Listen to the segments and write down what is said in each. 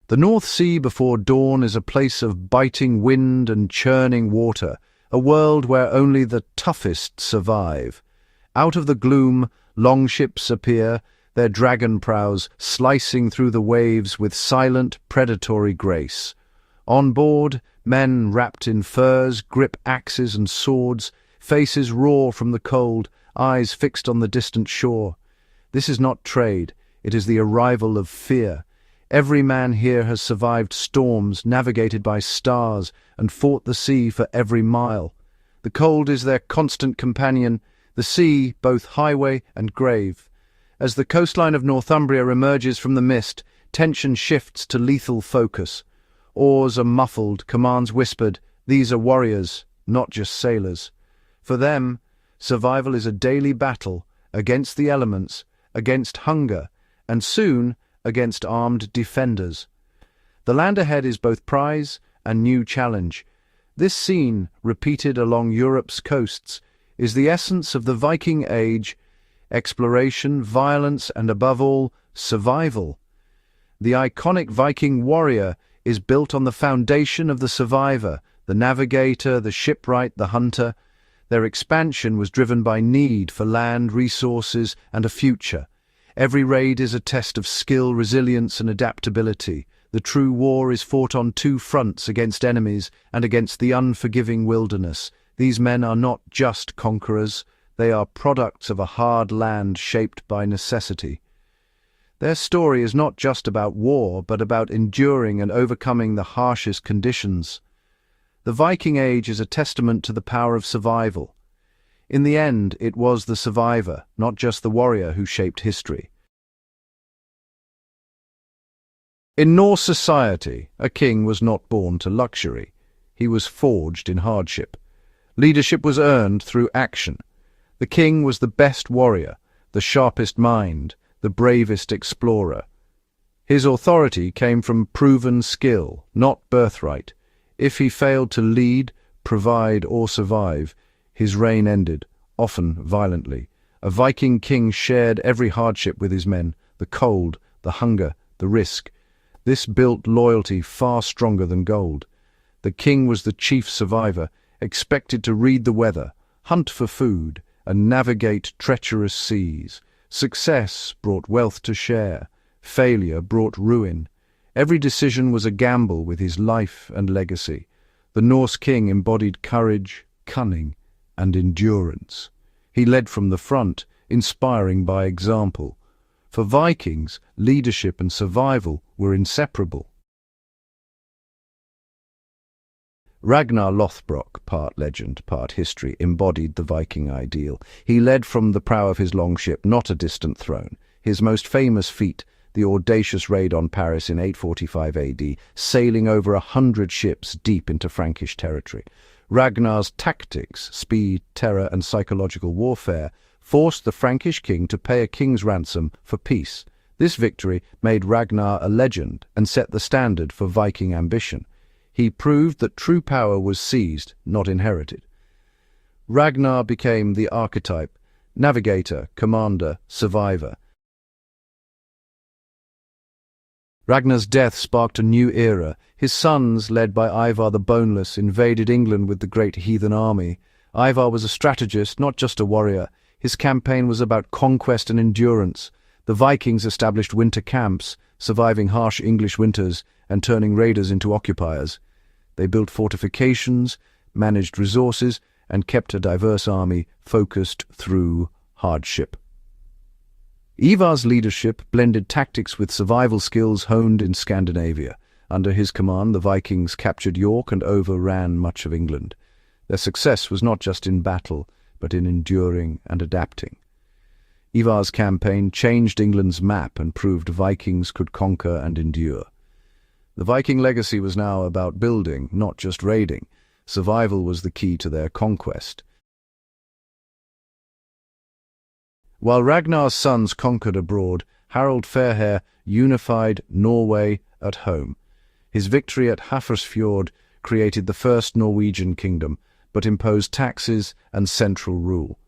The North Sea before dawn is a place of biting wind and churning water, a world where only the toughest survive. Out of the gloom, longships appear, their dragon prows slicing through the waves with silent, predatory grace. On board, men wrapped in furs grip axes and swords, faces raw from the cold, eyes fixed on the distant shore. This is not trade, it is the arrival of fear. Every man here has survived storms, navigated by stars, and fought the sea for every mile. The cold is their constant companion, the sea both highway and grave. As the coastline of Northumbria emerges from the mist, tension shifts to lethal focus. Oars are muffled, commands whispered. These are warriors, not just sailors. For them, survival is a daily battle against the elements, against hunger, and soon against armed defenders. The land ahead is both prize and new challenge. This scene, repeated along Europe's coasts, is the essence of the Viking Age: exploration, violence, and above all, survival. The iconic Viking warrior is built on the foundation of the survivor, the navigator, the shipwright, the hunter. Their expansion was driven by need for land, resources, and a future. Every raid is a test of skill, resilience, and adaptability. The true war is fought on two fronts, against enemies and against the unforgiving wilderness. These men are not just conquerors, they are products of a hard land shaped by necessity. Their story is not just about war, but about enduring and overcoming the harshest conditions. The Viking Age is a testament to the power of survival. In the end, it was the survivor, not just the warrior, who shaped history. In Norse society, a king was not born to luxury. He was forged in hardship. Leadership was earned through action. The king was the best warrior, the sharpest mind, the bravest explorer. His authority came from proven skill, not birthright. If he failed to lead, provide, or survive, his reign ended, often violently. A Viking king shared every hardship with his men, the cold, the hunger, the risk. This built loyalty far stronger than gold. The king was the chief survivor, expected to read the weather, hunt for food, and navigate treacherous seas. Success brought wealth to share. Failure brought ruin. Every decision was a gamble with his life and legacy. The Norse king embodied courage, cunning, and endurance. He led from the front, inspiring by example. For Vikings, leadership and survival were inseparable. Ragnar Lothbrok, part legend, part history, embodied the Viking ideal. He led from the prow of his longship, not a distant throne. His most famous feat, the audacious raid on Paris in 845 AD, sailing over 100 ships deep into Frankish territory. Ragnar's tactics, speed, terror, and psychological warfare forced the Frankish king to pay a king's ransom for peace. This victory made Ragnar a legend and set the standard for Viking ambition. He proved that true power was seized, not inherited. Ragnar became the archetype: navigator, commander, survivor. Ragnar's death sparked a new era. His sons, led by Ivar the Boneless, invaded England with the great heathen army. Ivar was a strategist, not just a warrior. His campaign was about conquest and endurance. The Vikings established winter camps, surviving harsh English winters and turning raiders into occupiers. They built fortifications, managed resources, and kept a diverse army focused through hardship. Ivar's leadership blended tactics with survival skills honed in Scandinavia. Under his command, the Vikings captured York and overran much of England. Their success was not just in battle, but in enduring and adapting. Ivar's campaign changed England's map and proved Vikings could conquer and endure. The Viking legacy was now about building, not just raiding. Survival was the key to their conquest. While Ragnar's sons conquered abroad, Harald Fairhair unified Norway at home. His victory at Hafrsfjord created the first Norwegian kingdom, but imposed taxes and central rule.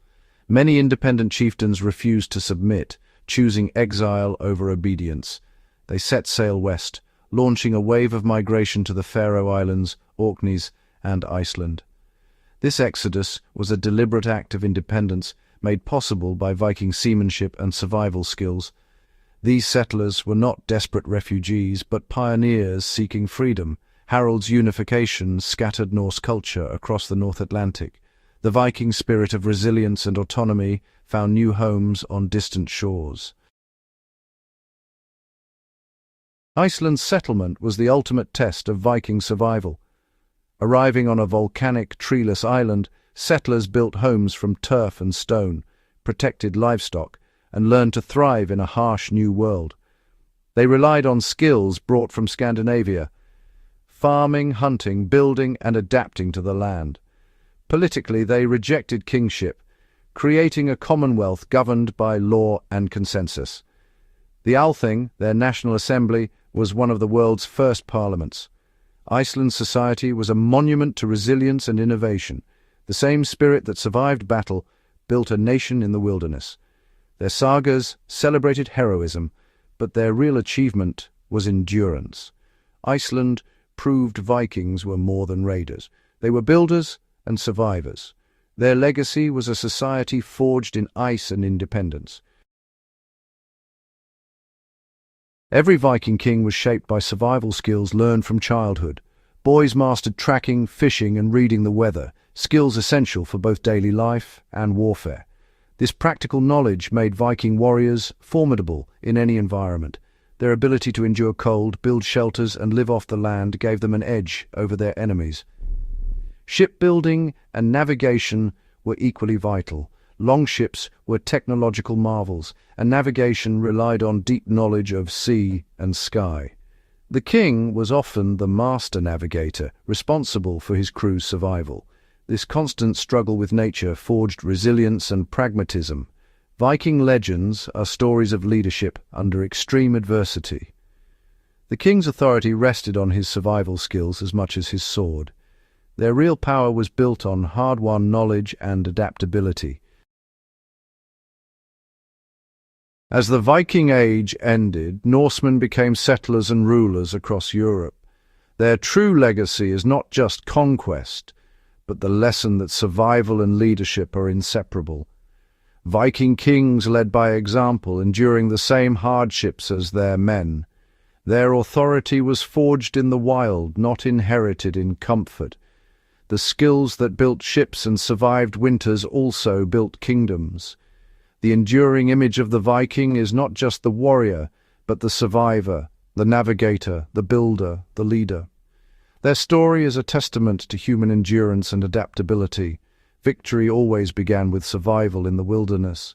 Many independent chieftains refused to submit, choosing exile over obedience. They set sail west, launching a wave of migration to the Faroe Islands, Orkneys, and Iceland. This exodus was a deliberate act of independence made possible by Viking seamanship and survival skills. These settlers were not desperate refugees, but pioneers seeking freedom. Harald's unification scattered Norse culture across the North Atlantic. The Viking spirit of resilience and autonomy found new homes on distant shores. Iceland's settlement was the ultimate test of Viking survival. Arriving on a volcanic, treeless island, settlers built homes from turf and stone, protected livestock, and learned to thrive in a harsh new world. They relied on skills brought from Scandinavia: farming, hunting, building, and adapting to the land. Politically, they rejected kingship, creating a commonwealth governed by law and consensus. The Althing, their national assembly, was one of the world's first parliaments. Iceland's society was a monument to resilience and innovation. The same spirit that survived battle built a nation in the wilderness. Their sagas celebrated heroism, but their real achievement was endurance. Iceland proved Vikings were more than raiders. They were builders and survivors. Their legacy was a society forged in ice and independence. Every Viking king was shaped by survival skills learned from childhood. Boys mastered tracking, fishing, and reading the weather, skills essential for both daily life and warfare. This practical knowledge made Viking warriors formidable in any environment. Their ability to endure cold, build shelters, and live off the land gave them an edge over their enemies. Shipbuilding and navigation were equally vital. Longships were technological marvels, and navigation relied on deep knowledge of sea and sky. The king was often the master navigator, responsible for his crew's survival. This constant struggle with nature forged resilience and pragmatism. Viking legends are stories of leadership under extreme adversity. The king's authority rested on his survival skills as much as his sword. Their real power was built on hard-won knowledge and adaptability. As the Viking Age ended, Norsemen became settlers and rulers across Europe. Their true legacy is not just conquest, but the lesson that survival and leadership are inseparable. Viking kings led by example, enduring the same hardships as their men. Their authority was forged in the wild, not inherited in comfort. The skills that built ships and survived winters also built kingdoms. The enduring image of the Viking is not just the warrior, but the survivor, the navigator, the builder, the leader. Their story is a testament to human endurance and adaptability. Victory always began with survival in the wilderness.